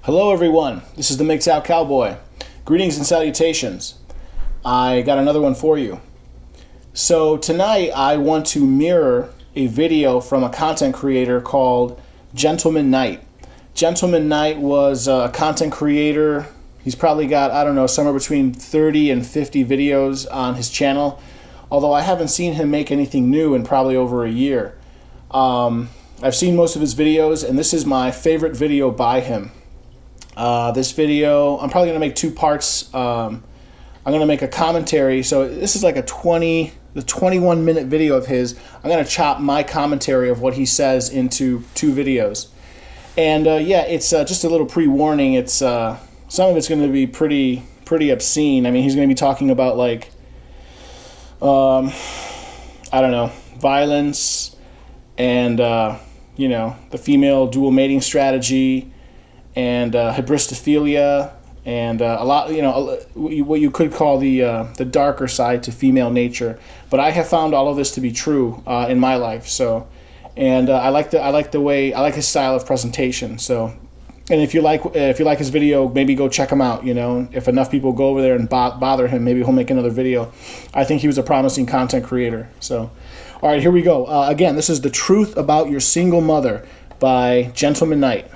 Hello everyone, this is the Mgtow Cowboy. Greetings and salutations. I got another one for you. So tonight I want to mirror a video from a content creator called Gentleman Knight. Gentleman Knight was a content creator. He's probably got, I don't know, somewhere between 30 and 50 videos on his channel, although I haven't seen him make anything new in probably over a year. I've seen most of his videos, and this is my favorite video by him. This video, I'm probably going to make two parts. I'm going to make a commentary. So this is like the 21-minute video of his. I'm going to chop my commentary of what he says into two videos. And yeah, it's just a little pre-warning. It's some of it's going to be pretty obscene. I mean, he's going to be talking about like, I don't know, violence and you know, the female dual mating strategy, and hybristophilia, and a lot, you know, what you could call the darker side to female nature. But I have found all of this to be true in my life. So, and I like his style of presentation. So, and if you like his video, maybe go check him out. You know, if enough people go over there and bother him, maybe he'll make another video. I think he was a promising content creator. So, all right, here we go. Again, this is The Truth About Your Single Mother by Gentleman Knight.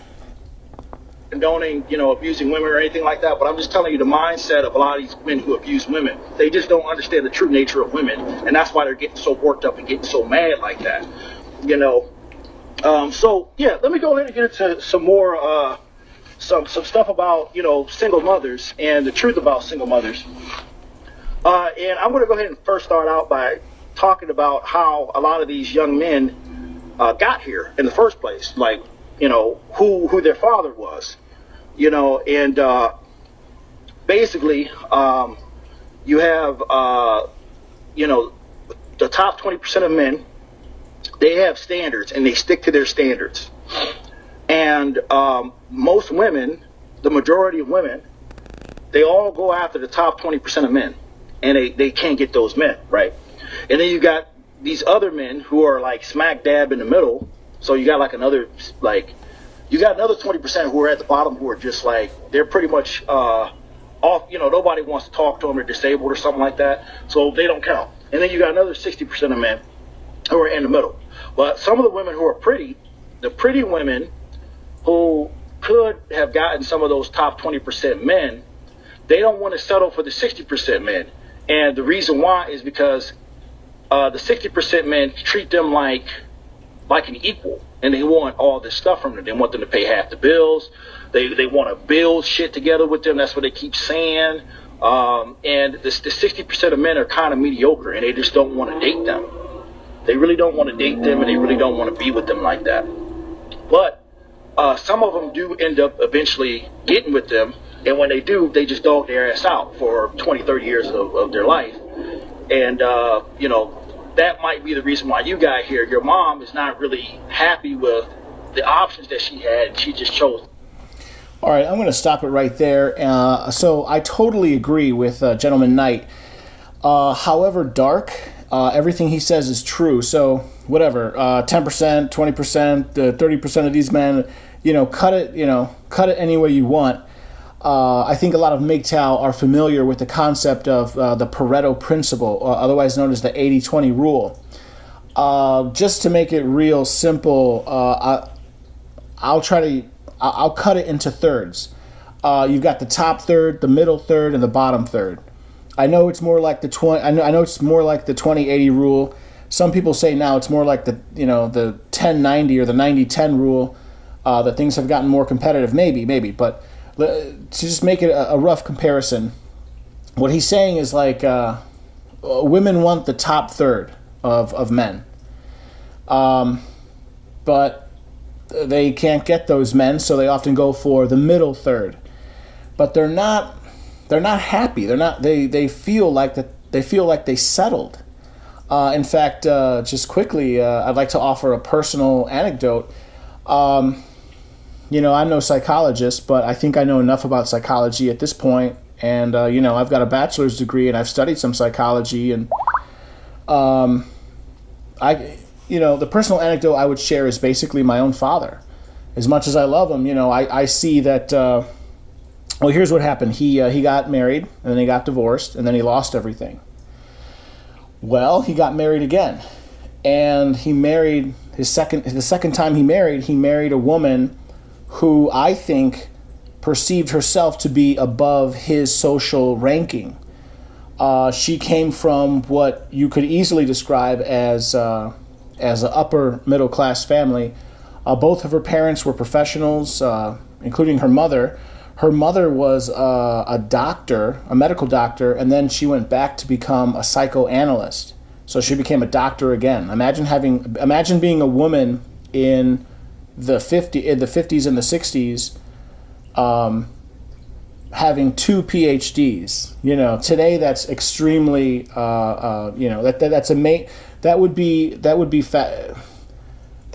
Condoning, you know, abusing women or anything like that, but I'm just telling you the mindset of a lot of these men who abuse women. They just don't understand the true nature of women, and that's why they're getting so worked up and getting so mad like that, you know. So yeah, let me go ahead and get into some more some stuff about, you know, single mothers and the truth about single mothers. And I'm going to go ahead and first start out by talking about how a lot of these young men got here in the first place, like, you know, who their father was, you know, and basically you have, you know, the top 20% of men, they have standards and they stick to their standards. And most women, the majority of women, they all go after the top 20% of men, and they can't get those men, right? And then you got these other men who are like smack dab in the middle. So you got like another, like, you got another 20% who are at the bottom who are just like, they're pretty much off, you know, nobody wants to talk to them, they're disabled or something like that, so they don't count. And then you got another 60% of men who are in the middle. But some of the women who are pretty, the pretty women who could have gotten some of those top 20% men, they don't want to settle for the 60% men. And the reason why is because the 60% men treat them like an equal, and they want all this stuff from them. They want them to pay half the bills. They want to build shit together with them. That's what they keep saying. And the 60% of men are kind of mediocre, and they just don't want to date them. They really don't want to date them, and they really don't want to be with them like that. But some of them do end up eventually getting with them, and when they do, they just dog their ass out for 20, 30 years of their life. And, you know, that might be the reason why you got here. Your mom is not really happy with the options that she had, and she just chose. All right, I'm going to stop it right there. So I totally agree with Gentleman Knight. However dark, everything he says is true. So whatever, 10%, 20%, 30% of these men, you know, cut it any way you want. I think a lot of Mgtow are familiar with the concept of the Pareto principle, otherwise known as the 80-20 rule. Just to make it real simple, I'll cut it into thirds. You've got the top third, the middle third, and the bottom third. I know it's more like the 20-80 rule. Some people say now it's more like the 10-90 or the 90-10 rule. That things have gotten more competitive, maybe, but to just make it a rough comparison, what he's saying is like women want the top third of men, but they can't get those men, so they often go for the middle third. But they're not happy. They feel like they settled. In fact, just quickly, I'd like to offer a personal anecdote. You know, I'm no psychologist, but I think I know enough about psychology at this point. And, you know, I've got a bachelor's degree and I've studied some psychology. And, the personal anecdote I would share is basically my own father. as much as I love him, I see that. Well, here's what happened. He got married, and then he got divorced, and then he lost everything. Well, he got married again, and he married the second time he married a woman who I think perceived herself to be above his social ranking. She came from what you could easily describe as an upper middle class family. Both of her parents were professionals, including her mother. Her mother was a doctor, a medical doctor, and then she went back to become a psychoanalyst. So she became a doctor again. Imagine being a woman in the 50s and the 60s, having 2 PhDs. Today that's extremely, that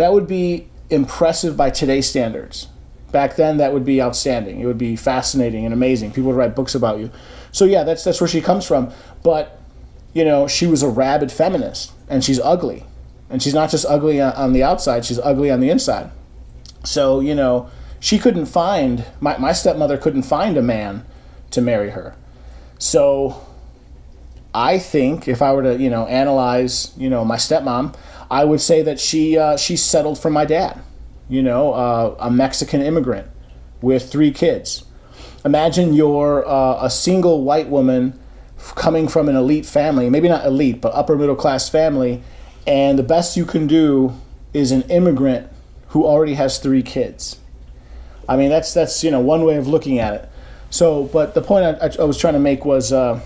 would be impressive by today's standards. Back then, that would be outstanding. It would be fascinating and amazing. People would write books about you. So yeah, that's where she comes from. But she was a rabid feminist, and she's ugly, and she's not just ugly on the outside; she's ugly on the inside. So she couldn't find my stepmother couldn't find a man to marry her. So I think if I were to analyze my stepmom, I would say that she settled for my dad. A Mexican immigrant with 3 kids. Imagine you're a single white woman coming from an elite family, maybe not elite, but upper middle class family, and the best you can do is an immigrant who already has 3 kids. I mean, that's one way of looking at it. So, but the point I was trying to make was, I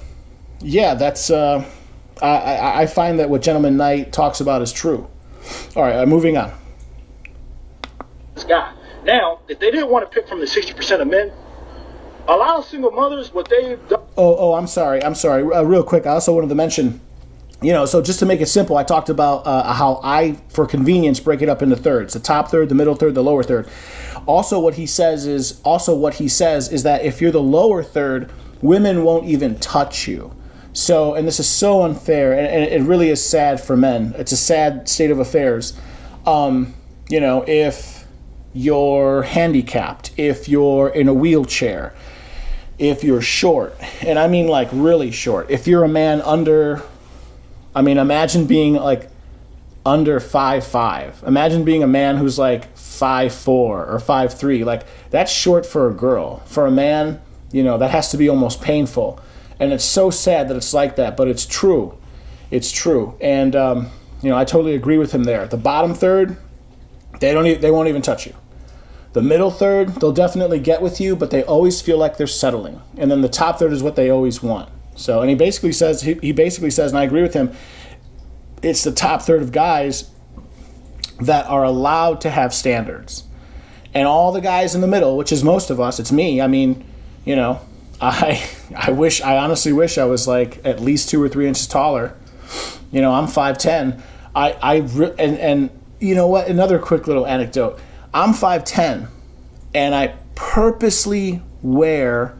find that what Gentleman Knight talks about is true. All right, moving on. This guy. Now, if they didn't want to pick from the 60% of men, a lot of single mothers, what they've done. I'm sorry. Real quick, I also wanted to mention, so just to make it simple, I talked about how I, for convenience, break it up into thirds: the top third, the middle third, the lower third. Also, what he says is that if you're the lower third, women won't even touch you. So, and this is so unfair, and it really is sad for men. It's a sad state of affairs. If you're handicapped, if you're in a wheelchair, if you're short, and I mean like really short, if you're a man imagine being like under 5'5". Imagine being a man who's like 5'4" or 5'3". Like, that's short for a girl. For a man, that has to be almost painful. And it's so sad that it's like that, but it's true. It's true. And, I totally agree with him there. The bottom third, they won't even touch you. The middle third, they'll definitely get with you, but they always feel like they're settling. And then the top third is what they always want. So, and he basically says, and I agree with him, it's the top third of guys that are allowed to have standards. And all the guys in the middle, which is most of us, it's me. I mean, I honestly wish I was like at least 2 or 3 inches taller. I'm 5'10". And you know what? Another quick little anecdote. I'm 5'10", and I purposely wear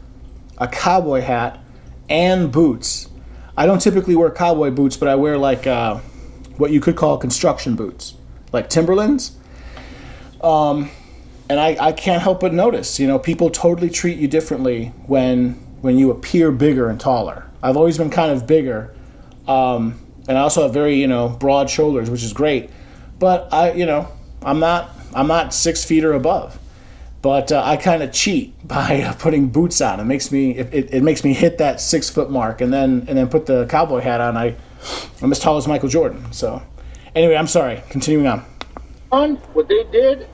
a cowboy hat and boots. I don't typically wear cowboy boots, but I wear like what you could call construction boots, like Timberlands. And I can't help but notice, people totally treat you differently when you appear bigger and taller. I've always been kind of bigger, and I also have very broad shoulders, which is great. But I'm not 6 feet or above, but I kind of cheat by putting boots on. It makes me hit that 6 foot mark, and then put the cowboy hat on. I'm as tall as Michael Jordan. So anyway, I'm sorry. Continuing on. What they did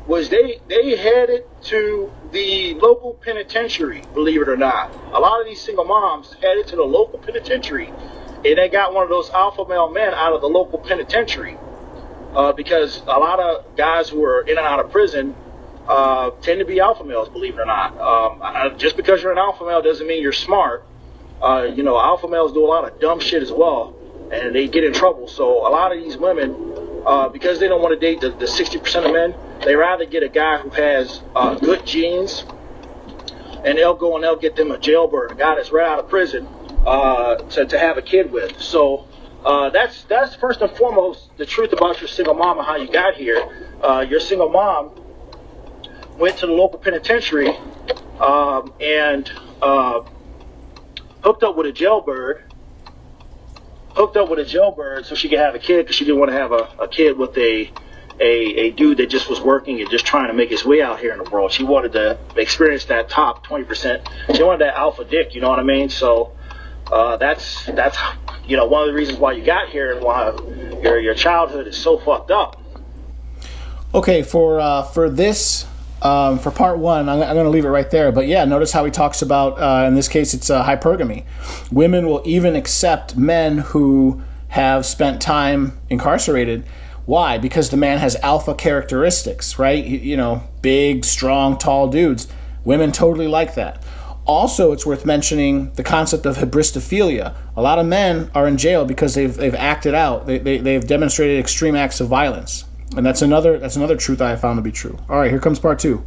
was they headed to the local penitentiary. Believe it or not, a lot of these single moms headed to the local penitentiary, and they got one of those alpha male men out of the local penitentiary. Because a lot of guys who are in and out of prison tend to be alpha males, believe it or not. Just because you're an alpha male doesn't mean you're smart. Alpha males do a lot of dumb shit as well, and they get in trouble. So a lot of these women, because they don't want to date the 60% of men, they rather get a guy who has good genes, and they'll get them a jailbird, a guy that's right out of prison, to have a kid with. So that's first and foremost the truth about your single mom and how you got here. Your single mom went to the local penitentiary and hooked up with a jailbird. So she could have a kid, because she didn't want to have a kid with a dude that just was working and just trying to make his way out here in the world. She wanted to experience that top 20%. She wanted that alpha dick, you know what I mean? So that's one of the reasons why you got here and why your childhood is so fucked up. Okay, for this, for part one, I'm going to leave it right there. But yeah, notice how he talks about, in this case, it's hypergamy. Women will even accept men who have spent time incarcerated. Why? Because the man has alpha characteristics, right? Big, strong, tall dudes. Women totally like that. Also, it's worth mentioning the concept of hybristophilia. A lot of men are in jail because they've acted out. They've demonstrated extreme acts of violence. And that's another truth I have found to be true. All right, here comes part two.